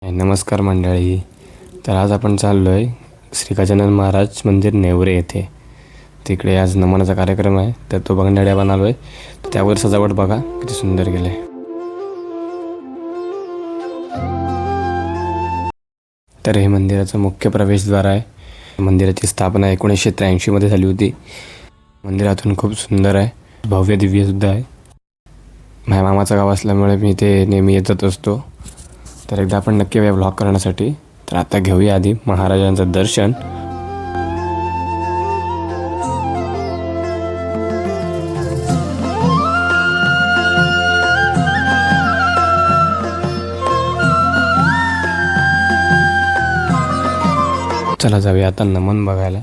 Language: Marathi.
नमस्कार मंडळी. तर आज आपण चाललो आहे श्री गजानन महाराज मंदिर नेवरे येथे. तिकडे आज नमनाचा कार्यक्रम आहे, तर तो बघण्यासाठी आपण आलो आहे. त्यावर सजावट बघा किती सुंदर केलं आहे. तर हे मंदिराचं मुख्य प्रवेशद्वार आहे. मंदिराची स्थापना 1983 मध्ये झाली होती. मंदिरातून खूप सुंदर आहे, भव्य दिव्य सुद्धा आहे. माझ्या मामाचं गाव असल्यामुळे मी ते नेहमी येतच असतो. तर एकदा आपण नक्की या व्लॉग करण्यासाठी. तर आता घेऊया आधी महाराजांचं दर्शन. चला जाऊया आता नमन बघायला.